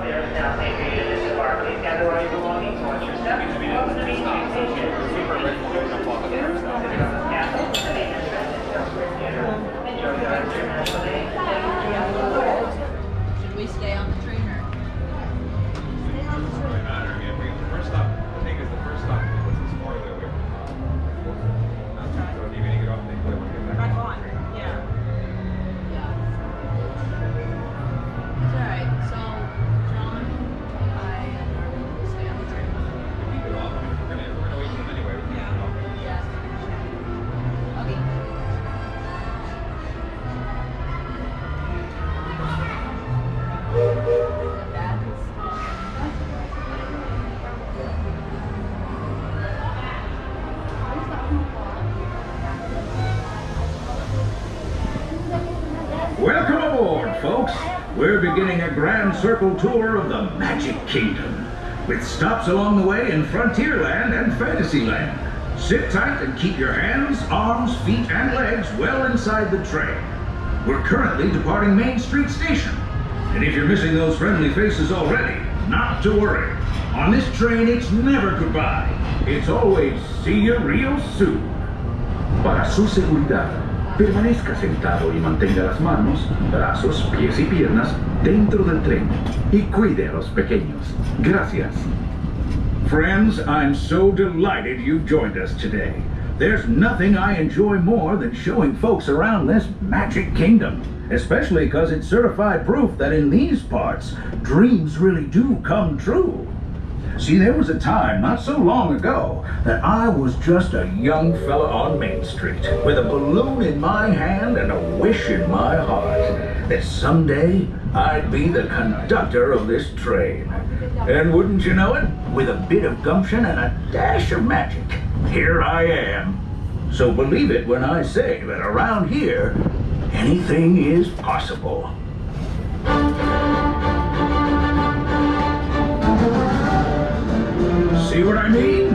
there is now safe for you to disembark. Please gather all your belongings, watch your step. Welcome to Main Street Station. Super registered on the castle, the main entrance, and Square Theater. Enjoy the rest of your national day. Should we stay on the train or? Doesn't really matter. I mean, the first stop, I think, is the first stop. What's this for? That way. So even you get off, they want to get back on. Yeah. It's alright. So, John, I will stay on the train. Keep it off. I mean, we're gonna wait for them anyway. We can keep it off. Yeah. Okay. Welcome aboard, folks. We're beginning a grand circle tour of the Magic Kingdom, with stops along the way in Frontierland and Fantasyland. Sit tight and keep your hands, arms, feet, and legs well inside the train. We're currently departing Main Street Station. And if you're missing those friendly faces already, not to worry. On this train, it's never goodbye. It's always see you real soon. Para su seguridad, permanezca sentado y mantenga las manos, brazos, pies y piernas dentro del tren y cuide a los pequeños. Gracias. Friends, I'm so delighted you've joined us today. There's nothing I enjoy more than showing folks around this Magic Kingdom, especially because it's certified proof that in these parts, dreams really do come true. See, there was a time not so long ago that I was just a young fella on Main Street with a balloon in my hand and a wish in my heart that someday I'd be the conductor of this train. And wouldn't you know it, with a bit of gumption and a dash of magic, here I am. So believe it when I say that around here, anything is possible. See what I mean?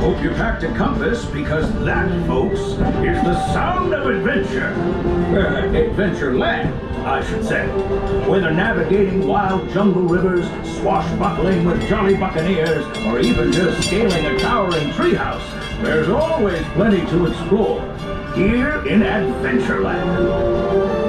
Hope you packed a compass, because that, folks, is the sound of adventure. Adventureland, I should say. Whether navigating wild jungle rivers, swashbuckling with jolly buccaneers, or even just scaling a towering treehouse, there's always plenty to explore here in Adventureland.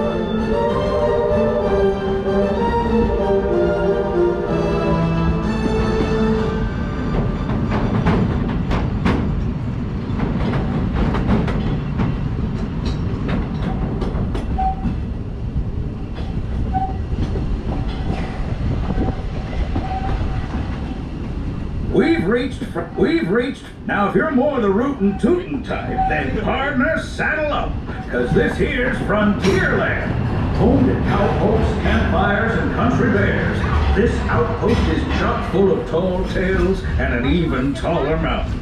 We've reached. Now, if you're more the rootin' tootin' type, then partner, saddle up, because this here's Frontierland. Home to cowpokes, campfires, and country bears. This outpost is chock full of tall tales and an even taller mountain.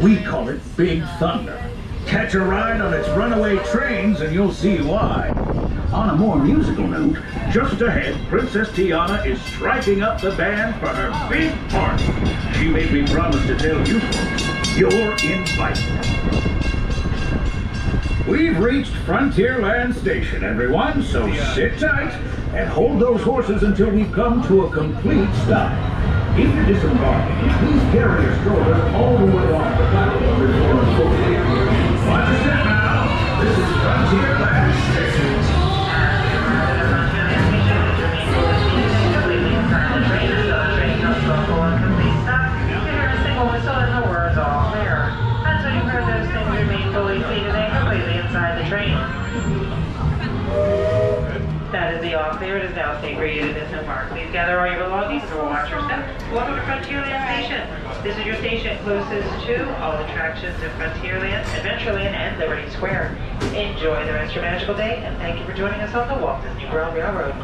We call it Big Thunder. Catch a ride on its runaway trains and you'll see why. On a more musical note, just ahead, Princess Tiana is striking up the band for her big party. She made me promise to tell you folks, you're invited. We've reached Frontierland Station, everyone, so sit tight and hold those horses until we've come to a complete stop. If you're disembarking, please carry your strollers all the way off the platform before it's fully. Watch your step now. This is Frontierland Station. That is the off there. It is now safe for you to disembark. Please gather all your belongings and watch your step. Welcome to Frontierland Station. This is your station closest to all attractions in Frontierland, Adventureland, and Liberty Square. Enjoy the rest of your magical day, and thank you for joining us on the Walt Disney World Railroad.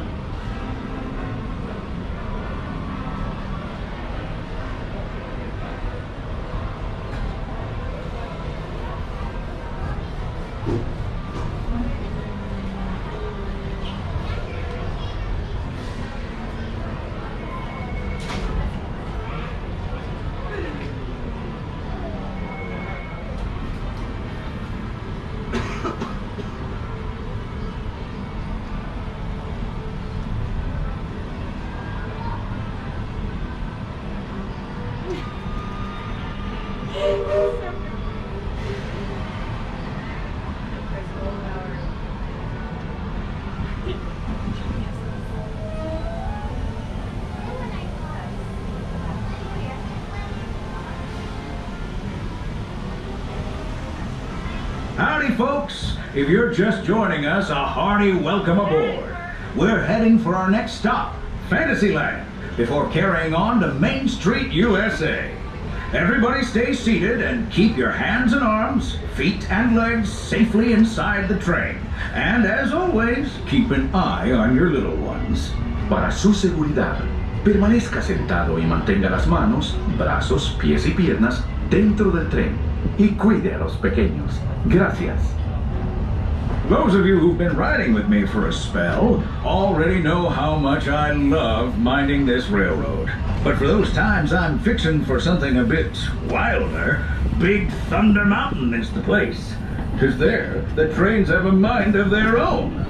Howdy, folks. If you're just joining us, a hearty welcome aboard. We're heading for our next stop, Fantasyland, before carrying on to Main Street, USA. Everybody stay seated and keep your hands and arms, feet and legs safely inside the train. And as always, keep an eye on your little ones. Para su seguridad, permanezca sentado y mantenga las manos, brazos, pies y piernas dentro del tren y cuide a los pequeños. Gracias. Those of you who've been riding with me for a spell already know how much I love minding this railroad. But for those times I'm fixing for something a bit wilder, Big Thunder Mountain is the place. 'Cause there, the trains have a mind of their own.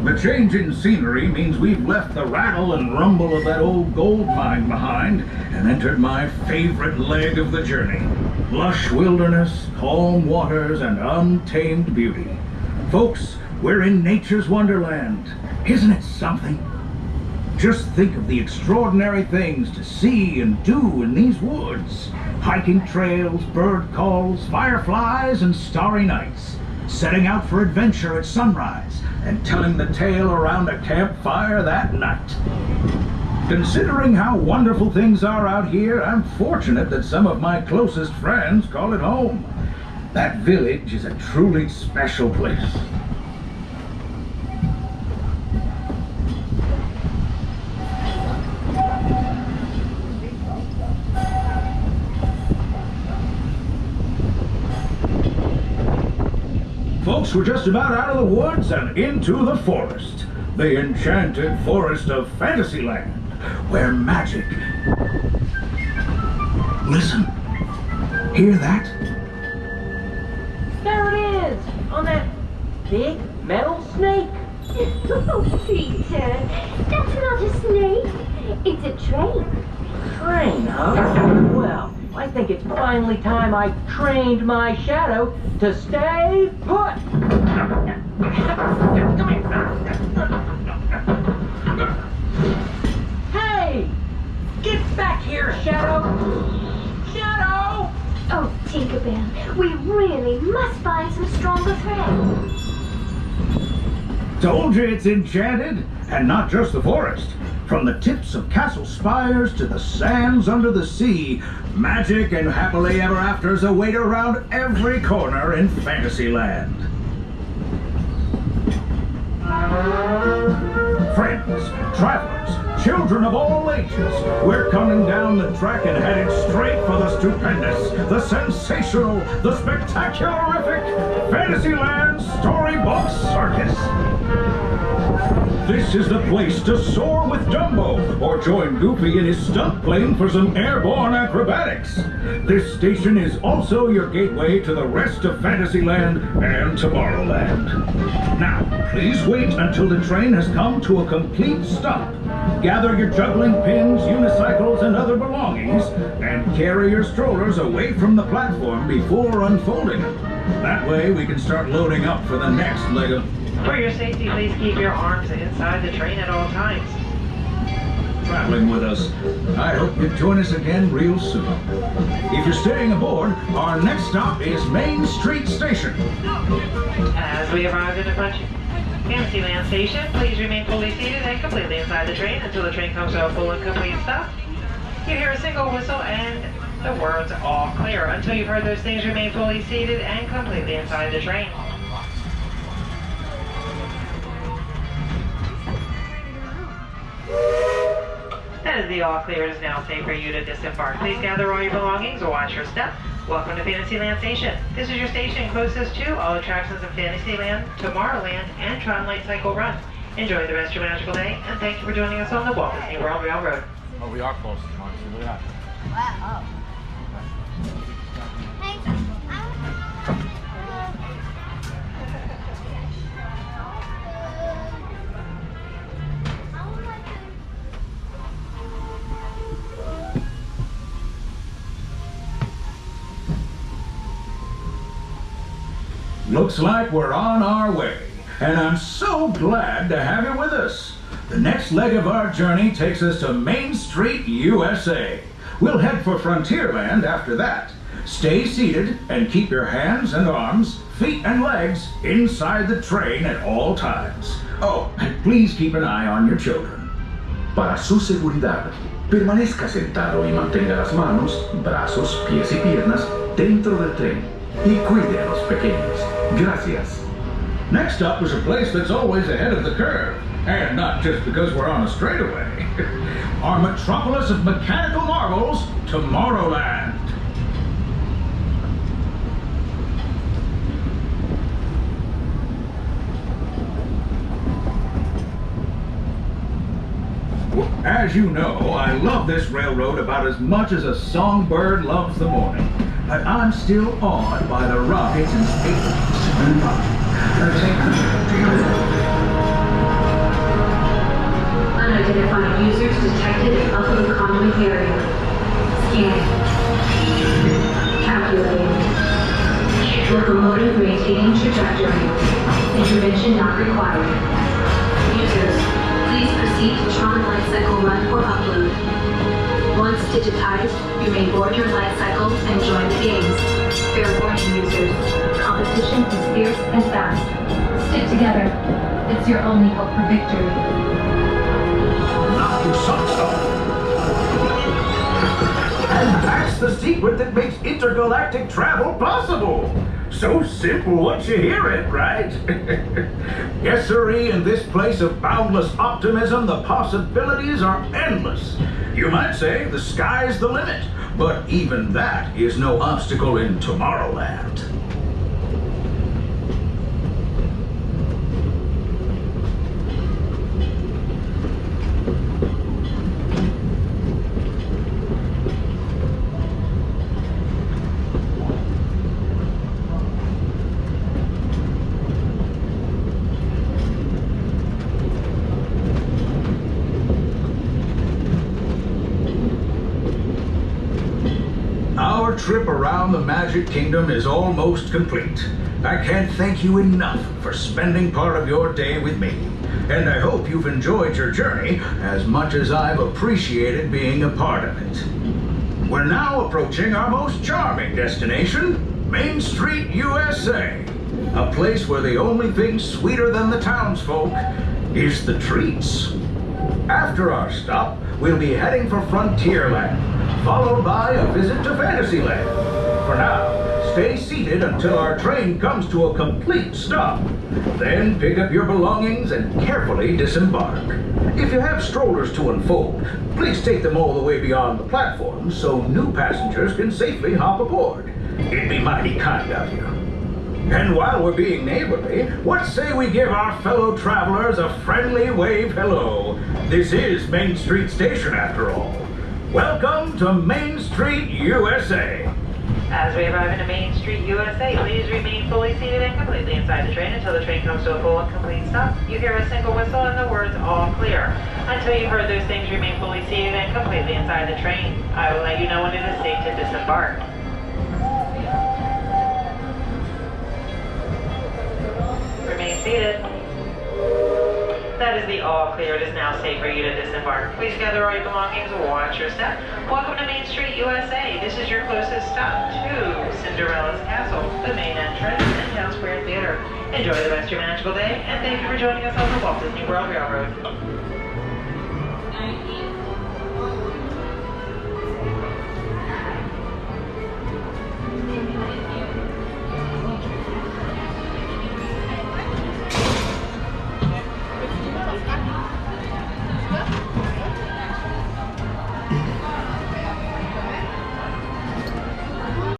The change in scenery means we've left the rattle and rumble of that old gold mine behind and entered my favorite leg of the journey. Lush wilderness, calm waters, and untamed beauty. Folks, we're in nature's wonderland. Isn't it something? Just think of the extraordinary things to see and do in these woods. Hiking trails, bird calls, fireflies, and starry nights. Setting out for adventure at sunrise and telling the tale around a campfire that night. Considering how wonderful things are out here, I'm fortunate that some of my closest friends call it home. That village is a truly special place. Folks, we're just about out of the woods and into the forest. The enchanted forest of Fantasyland, where magic... Listen. Hear that? There it is! On that big metal snake! Oh, Peter, that's not a snake. It's a train. Train, huh? Well, I think it's finally time I trained my shadow to stay put! Come here! Hey! Get back here, Shadow! Shadow! Oh, Tinkerbell, we really must find some stronger thread. Told you it's enchanted, and not just the forest. From the tips of castle spires to the sands under the sea, magic and happily ever afters await around every corner in Fantasyland. Friends, travelers, children of all ages, we're coming down the track and headed straight for the stupendous, the sensational, the spectacularific Fantasyland Storybook Circus. This is the place to soar with Dumbo, or join Goofy in his stunt plane for some airborne acrobatics. This station is also your gateway to the rest of Fantasyland and Tomorrowland. Now, please wait until the train has come to a complete stop. Gather your juggling pins, unicycles, and other belongings, and carry your strollers away from the platform before unfolding them. That way we can start loading up for the next leg of... For your safety, please keep your arms inside the train at all times. traveling with us. I hope you join us again real soon. If you're staying aboard, our next stop is Main Street Station. As we arrive at the Fantasyland station, please remain fully seated and completely inside the train until the train comes to a full and complete stop. You hear a single whistle and the words "all clear." Until you've heard those things, remain fully seated and completely inside the train. That is the the all clear. It is now safe for you to disembark. Please gather all your belongings or watch your step. Welcome to Fantasyland Station. This is your station closest to all attractions of Fantasyland, Tomorrowland, and Tron Light Cycle Run. Enjoy the rest of your magical day, and thank you for joining us on the Walt Disney World Railroad. Oh, we are close to Mars. Look at that. Wow. Looks like we're on our way, and I'm so glad to have you with us. The next leg of our journey takes us to Main Street, USA. We'll head for Frontierland after that. Stay seated and keep your hands and arms, feet and legs inside the train at all times. Oh, and please keep an eye on your children. Para su seguridad, permanezca sentado y mantenga las manos, brazos, pies y piernas dentro del tren y cuide a los pequeños. Gracias. Next up is a place that's always ahead of the curve, and not just because we're on a straightaway. Our metropolis of mechanical marvels, Tomorrowland. As you know, I love this railroad about as much as a songbird loves the morning. But I'm still awed by the rockets and space and Unidentified users detected in upper economy area. Scanning. Calculating. Locomotive maintaining trajectory. Intervention not required. Users, please proceed to Tron Light Cycle Run for upload. Once digitized, you may board your light cycle and join the games. Fair warning, users. Competition is fierce and fast. Stick together. It's your only hope for victory. Now you some. And that's the secret that makes intergalactic travel possible. So simple once you hear it, right? Yes, sirree, in this place of boundless optimism, the possibilities are endless. You might say the sky's the limit, but even that is no obstacle in Tomorrowland. Our trip around the Magic Kingdom is almost complete. I can't thank you enough for spending part of your day with me. And I hope you've enjoyed your journey as much as I've appreciated being a part of it. We're now approaching our most charming destination, Main Street, USA. A place where the only thing sweeter than the townsfolk is the treats. After our stop, we'll be heading for Frontierland, followed by a visit to Fantasyland. For now, stay seated until our train comes to a complete stop. Then pick up your belongings and carefully disembark. If you have strollers to unfold, please take them all the way beyond the platform so new passengers can safely hop aboard. It'd be mighty kind of you. And while we're being neighborly, what say we give our fellow travelers a friendly wave hello? This is Main Street Station after all. Welcome to Main Street, USA. As we arrive into Main Street, USA, please remain fully seated and completely inside the train until the train comes to a full and complete stop. You hear a single whistle and the words all clear. Until you've heard those things, remain fully seated and completely inside the train. I will let you know when it is safe to disembark. Remain seated. That is the all clear. It is now safe for you to disembark. Please gather all your belongings and watch your step. Welcome to Main Street, USA. This is your closest stop to Cinderella's Castle, the main entrance, and Town Square Theater. Enjoy the rest of your magical day, and thank you for joining us on the Walt Disney World Railroad.